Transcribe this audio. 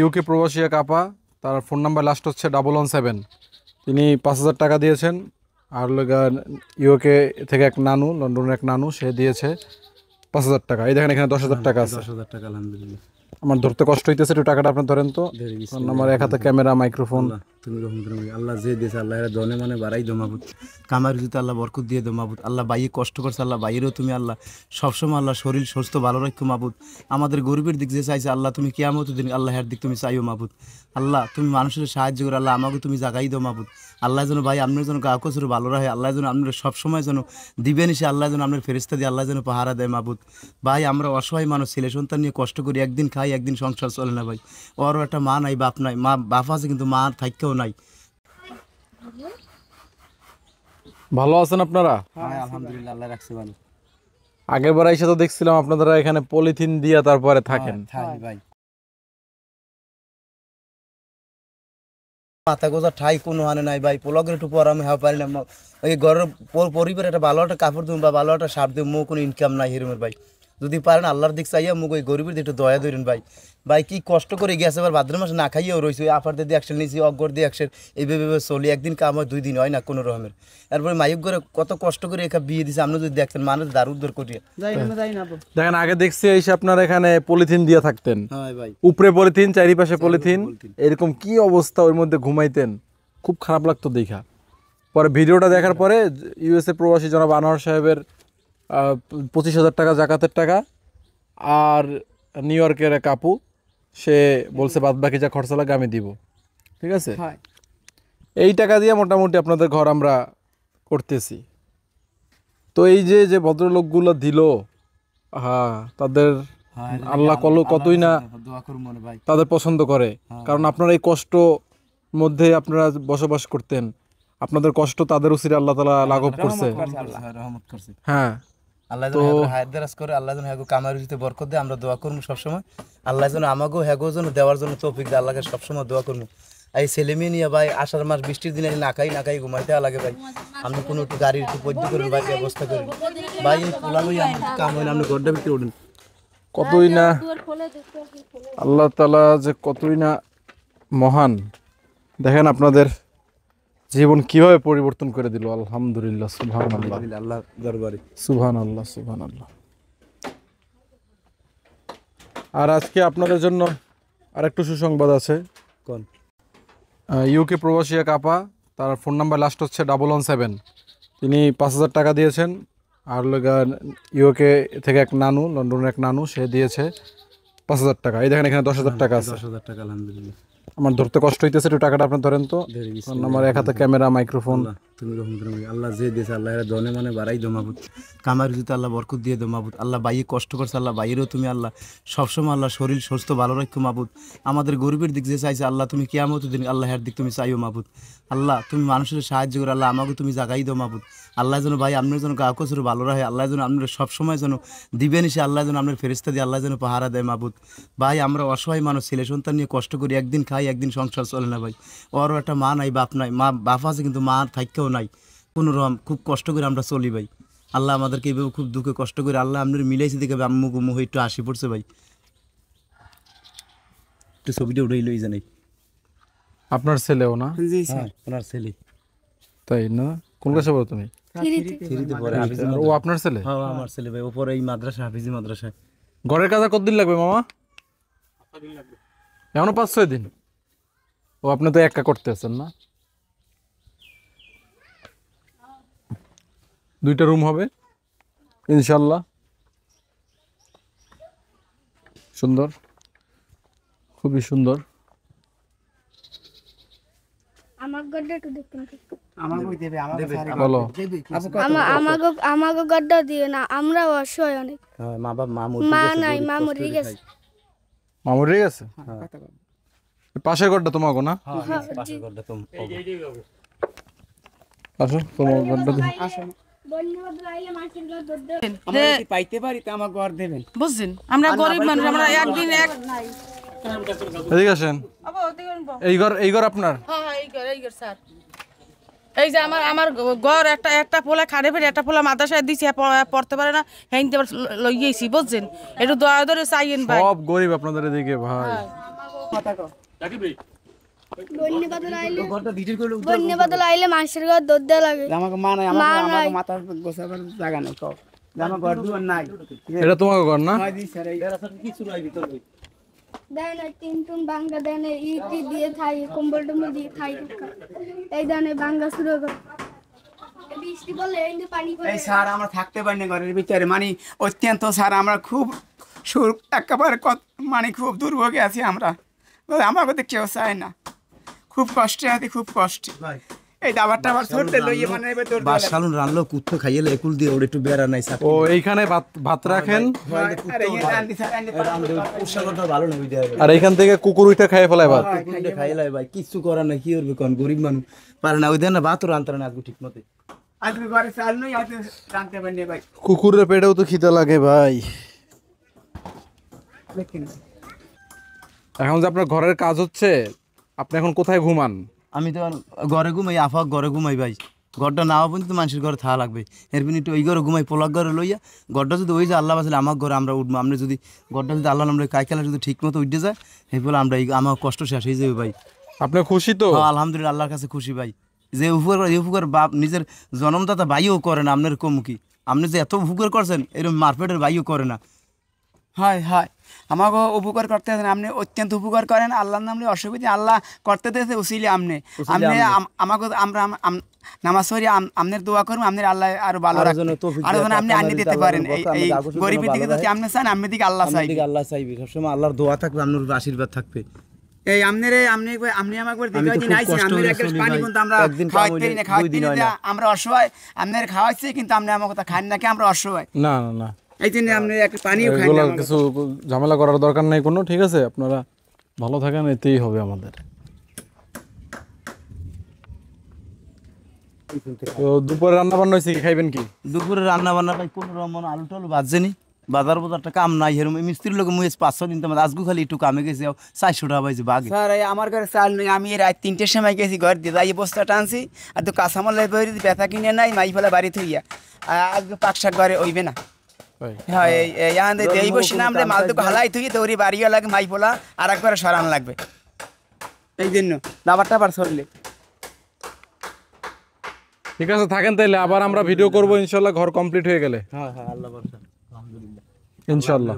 UK প্রবাসী এক আপা, তার ফোন নাম্বার লাস্ট হচ্ছে 117। তিনি 5,000 টাকা দিয়েছেন। আর ইউকে থেকে এক নানু, লন্ডনের এক নানু, সে দিয়েছে 5,000 টাকা। এই দেখেন এখানে 10,000 টাকা আছে। 10,000 টাকা আলহামদুলিল্লাহ। আমার ধরতে কষ্ট হইতেছে, একটু টাকাটা আপনার ধরেন তো। আমার এক হাতে ক্যামেরা, মাইক্রোফোন। তুমি রহম করো আল্লাহ, যে দিয়েছে আল্লাহ এরা ধনে মানে বাড়াই দো মাবুদ, কামার যদি আল্লাহ বরকত দিয়ে দো মাবুদ। আল্লাহ বাইয়ে কষ্ট করছে, আল্লাহ বাইরেও তুমি আল্লাহ সবসময় আল্লাহ শরীর সুস্থ ভালো রাখো মাবুদ। আমাদের গরিবের দিক যে চাইছে আল্লাহ, তুমি কিয়ামত দিন আল্লাহর দিক তুমি চাইও মাবুদ। আল্লাহ তুমি মানুষের সাহায্য করো, আল্লাহ আমাকে তুমি জাগাই দো মাবুদ। আল্লাহ যেন ভাই আপনার যেন গা কচুর ভালো রাখে, আল্লাহ যেন আপনার সবসময় যেন দিবেন এসে, আল্লাহ যেন আপনার ফেরেস্তা দিয়ে আল্লাহ যেন পাহারা দেয় মাবুদ। ভাই আমরা অসহায় মানুষ, ছেলে সন্তান নিয়ে কষ্ট করি, একদিন খাই একদিন সংসার চলে না ভাই। ওরও একটা মা নাই, বাপ নাই, মা বাপ আছে কিন্তু মা থাকতেও নাই। ভালো আছেন আপনারা? আলহামদুলিল্লাহ, আল্লাহ রাখছে ভালো। আগের বার এসে তো দেখছিলাম আপনারা এখানে পলিথিন দিয়ে তারপরে থাকেন। ভাই মাথা গোজা ঠাই কোনো হানে নাই ভাই, পোলকের একটু পর আমি হওয়া পারি না। ওই ঘরের পরিবারে একটা ভালো একটা কাপড় দিন বা ভালো একটা শার্ট দিন, মো কোনো ইনকাম নাই হিরমের ভাই। যদি পারেন আল্লাহর দিক চাইয়া মুখ ওই গরিবের দিকে একটু দয়া ধরেন ভাই। ভাই কি কষ্ট করে গেছে, এবার ভাদ্র মাসে না খাইয়েও রয়েছে, ওই আপার দিয়ে একশো নিয়েছি, অগর দিয়ে একশো, এইভাবে চলি। একদিন কাম হয়, 2 দিন হয় না কোনো রকমের। এরপরে মাইক করে কত কষ্ট করে একা বিয়ে দিছে, আপনি যদি দেখতেন মানুষ দারু উদ্ধার করিয়া দেখেন আগে দেখছি এসে আপনারা এখানে পলিথিন দিয়ে থাকতেন, ভাই উপরে পলিথিন, চারিপাশে পলিথিন, এরকম কি অবস্থা, ওর মধ্যে ঘুমাইতেন, খুব খারাপ লাগতো দেখা। পরে ভিডিওটা দেখার পরে ইউএসএ প্রবাসী জনাব আনোয়ার সাহেবের 25,000 টাকা জাকাতের টাকা, আর নিউ ইয়র্কের এক আপু, সে বলছে বাদ বাকি যা খরচা লাগে আমি দিব, ঠিক আছে। এই টাকা দিয়ে মোটামুটি আপনাদের ঘর আমরা করতেছি। তো এই যে যে ভদ্রলোকগুলো দিল, হ্যাঁ তাদের আল্লাহ কতই না তাদের পছন্দ করে, কারণ আপনারা এই কষ্ট মধ্যে আপনারা বসবাস করতেন, আপনাদের কষ্ট তাদের উসিরে আল্লাহ তাআলা লাঘব করছে। হ্যাঁ আল্লাহ যেন হায়াত দারাজ করে, আল্লাহ যেন হ্যাগো কামার রুজিতে বরকত দেয়, আমরা দোয়া করবো সবসময়। আল্লাহ যেন আমাকেও হ্যাগো যেন দেওয়ার জন্য তৌফিক দেয়, আল্লাহকে সবসময় দোয়া করবো। এই ছেলে মেয়ে নিয়ে ভাই আষাঢ় মাস বৃষ্টির দিনে না খাই ঘুমাইতে লাগে ভাই। আপনি কোনো একটু গাড়ির একটু পদ্য করেন ভাই, ব্যবস্থা করেন ভাই। এই পোলামই কাম হয় না, আপনি গড্ডা ভিতরে উঠেন। কতই না আল্লাহ তাআলা যে কতই না মহান, দেখেন আপনাদের জীবন কিভাবে পরিবর্তন করে দিল। আলহামদুলিল্লাহ, সুবহানাল্লাহ, আল্লাহ দরবারে সুবহানাল্লাহ, সুবহানাল্লাহ। আর আজকে আপনাদের জন্য আরেকটু সুসংবাদ আছে। কোন? ইউকে প্রবাসী এক আপা, তার ফোন নাম্বার লাস্ট হচ্ছে 117। তিনি 5,000 টাকা দিয়েছেন। আর ইউকে থেকে এক নানু, লন্ডনের এক নানু, সে দিয়েছে 5,000 টাকা। এই দেখেন এখানে 10,000 টাকা আছে। 10,000 টাকা আলহামদুলিল্লাহ। আমার ধরতে কষ্ট হইতেছে, একটু টাকাটা আপনার ধরেন তো। আমার এক হাতে ক্যামেরা, মাইক্রোফোন। তুমি রহম করো আল্লাহ, যে দিয়েছে আল্লাহ এরা ধনে মানে বাড়াই দো মাবুদ, কামার যদি আল্লাহ বরকত দিয়ে দো মাবুদ। আল্লাহ বাইয়ে কষ্ট করছে, আল্লাহ বাইরেও তুমি আল্লাহ সবসময় আল্লাহ শরীর সুস্থ ভালো রাখো মাবুদ। আমাদের গরিবের দিক যে চাইছে আল্লাহ, তুমি কিয়ামত দিন আল্লাহর দিক তুমি চাইও মাবুদ। আল্লাহ তুমি মানুষের সাহায্য করো, আল্লাহ আমাকে তুমি জাগাই দো মাবুদ। আল্লাহ যেন ভাই আপনার যেন গা কচুর ভালো রাখে, আল্লাহ যেন আপনার সবসময় যেন দিবেন এসে, আল্লাহ যেন আপনার ফেরেস্তা দিয়ে আল্লাহ যেন পাহারা দেয় মাবুদ। ভাই আমরা অসহায় মানুষ, ছেলে সন্তান নিয়ে কষ্ট করি, একদিন খাই একদিন সংসার চলে না ভাই। ওরও একটা মা নাই, বাপ নাই, মা বাপ আছে কিন্তু মা থাকতেও নাই কোনো রকম। খুব কষ্ট করে আমরা চলি ভাই। আল্লাহ আমাদেরকে এইভাবে খুব দুঃখে কষ্ট করে আল্লাহ আপনার মিলাইছে দেখে আম্মু মুখ একটু হাসি পড়ছে ভাই। একটু ছবিটা উঠেই লই জানাই। আপনার ছেলেও না? জি স্যার, ওনার ছেলে। তাই না? কোন ক্লাসে পড়ো তুমি? থ্রিতে পড়ে। ও আপনার ছেলে? হ্যাঁ আমার ছেলে ভাই, ওপরে এই মাদ্রাসা, হাফিজি মাদ্রাসায়। ঘরের কাজ আর কতদিন লাগবে মামা? এখনো 5-6 দিন। ও আপনি তো একা করতে আছেন না? 2টা রুম হবে ইনশাল্লাহ। সুন্দর, খুবই সুন্দর। বলো। আমাকে গড্ডা দিয়ে না, আমরা অসহায় অনেক। মা নাই, মা মরে গেছে। মা মরে গেছে? পাশের ঘরটা তোমাকে না? পাশের ঘরটা তো আসো, তোমার ঘরটা দিন। পাইতে পারি তো আমার ঘর দেবেন, বুঝছেন? আমরা গরিব মানুষ, আমরা একদিন এক। এদিকে আসেন। এই ঘর আপনার? হ্যাঁ এই ঘর স্যার। এই যে আমার ঘর একটা পোলা খাড়ে ফেরে, একটা পোলা মাদ্রাসায় দিছি, পড়তে পারে না, হেনতে লইয়েছি, বুঝছেন? একটু দয়া ধরে চাইয়েন ভাই। সব গরিব আপনাদের এদিকে ভাই। বন্যা বাদল আইলে বন্যা বাদল আইলে মানুষের ঘর দৌড় দেওয়া লাগে আমাকে মা নাই, মা আমাকে নাই। মাথার গোছাবার জায়গা নেই, কও আমার ঘর দুয়ার নাই। এটা তোমাকে ঘর না? হয় দি স্যার, এই দেন ওই তিন টুন ভাঙ্গা দেন ইটি দিয়ে খাই কম্বল টম্বল দিয়ে খাই এই দেন এই ভাঙ্গা শুরু করে বৃষ্টি বলে এই যে পানি পড়ে এই স্যার আমরা থাকতে পারি না ঘরের ভিতরে, মানে অত্যন্ত স্যার আমরা খুব সুর একেবারে মানে খুব দুর্ভোগে আছি আমরা, আমাকে তো কেউ চায় না, খুব কষ্টে আছি, খুব কষ্টে। এই দাবারটা আবার ধরতে লইয়ে মানে এবার দৌড় বাস সালুন রানলো কুত্তো খাইলে একুল দিয়ে ওর একটু বেড়া নাই ও এইখানে ভাত রাখেন ভালো না বুঝতে হবে আর এইখান থেকে কুকুর উইটা খাইয়ে ফেলায় ভাত। খাইলে ভাই কিচ্ছু করার নাই, কি করবে কোন গরিব মানুষ পারে না, ওই দেন না ভাত রান্তার না আজকে ঠিক মতো। আজকে ঘরে চাল নই, আজকে জানতে পারিনি ভাই, কুকুরের পেটেও তো খিদে লাগে ভাই। দেখেন এখন যে আপনার ঘরের কাজ হচ্ছে, আপনি এখন কোথায় ঘুমান? আমি তো ঘরে ঘুমাই, আফা ঘরে ঘুমাই ভাই, ঘরটা না হওয়া পর্যন্ত মানুষের ঘরে থাকা লাগবে, এর একটু ওই ঘরে ঘুমাই, পোলাক ঘরে লইয়া ঘরটা যদি ওই যে আল্লাহ বাসলে আমার ঘরে আমরা উঠবো, আমরা যদি ঘরটা যদি আল্লাহ আমরা কাইকালা যদি ঠিক মতো উঠে যায় এই বলে আমরা আমার কষ্ট শেষ হয়ে যাবে ভাই। আপনি খুশি তো? হ্যাঁ, আলহামদুলিল্লাহ আল্লাহর কাছে খুশি ভাই, যে উপকার করে এই উপকার বাপ নিজের জন্মদাতা ভাইও করে না, আপনার কম কি আপনি যে এত উপকার করছেন এরকম মারপেটের ভাইও করে না। হয় হয় আমাকে উপকার করতে আছেন, আপনি অত্যন্ত উপকার করেন, আল্লাহর নামে অসুবিধা আল্লাহ করতে দিয়েছে উসিলে আপনি আমাকে আমরা নামাজ পড়ি, আপনার দোয়া করুন, আপনার আল্লাহ আরো ভালো আরো রাখবেন, যেন তৌফিক আরো দেয়, যেন আপনি আনি দিতে পারেন। এই গরিবের দিকে যদি আপনি চান, আপনার দিকে আল্লাহ চাই, আল্লাহ চাইবে সবসময়, আল্লাহর দোয়া থাকবে, আপনার আশীর্বাদ থাকবে। এই আপনি আমাকে আমি তো দিকে খুব নাইছি, কষ্ট আপনার করে এক গ্লাস চলি পানি ভাই। কিন্তু আমরা একদিন কাম খাওয়াইতে হইলে না, খাওয়াইতে 2 দিন হয় না, না। আমরা অসহায়, আপনার খাওয়াইছি কিন্তু আপনি আমাকে তা খান নাকি, আমরা অসহায়, না না না, এই জন্য আপনি এক পানিও খান এগুলো না আমাকে। কিছু ঝামেলা করার দরকার নেই কোনো, ঠিক আছে? আপনারা ভালো থাকেন, এতেই হবে আমাদের। তো দুপুরে রান্না বান্না হয়েছে, কি খাইবেন কি? দুপুরে রান্না বান্না ভাই কোনো রকম আলু টালু বাজছেনি, বাজারটা কাম নাই, হেরম মিস্ত্রির লোক মুই 5-6 দিন তোমার আজগু খালি একটু কামে গেছি 400 টাকা পাইছি বাগে। স্যার এই আমার ঘরে চাল নেই, আমি রাত 3টের সময় গেছি ঘর দিয়ে যাই বস্তা টানছি, আর তো কাঁচামাল বেরি ব্যথা কিনে নাই, মাই ফেলা বাড়ি থইয়া আজকে পাক শাক ঘরে হইবে না। ভাই হ্যাঁ এই বসে না আমরা মাল তো হালাই থই তো ওরি বাড়িও লাগে, মাই ফেলা আর একবার সরান লাগবে, এই জন্য দাবার টাবার সরলে। ঠিক আছে, থাকেন তাইলে, আবার আমরা ভিডিও করবো ইনশাল্লাহ ঘর কমপ্লিট হয়ে গেলে। হ্যাঁ হ্যাঁ আল্লাহ ভরসা, আলহামদুলিল্লাহ ইনশাল্লাহ।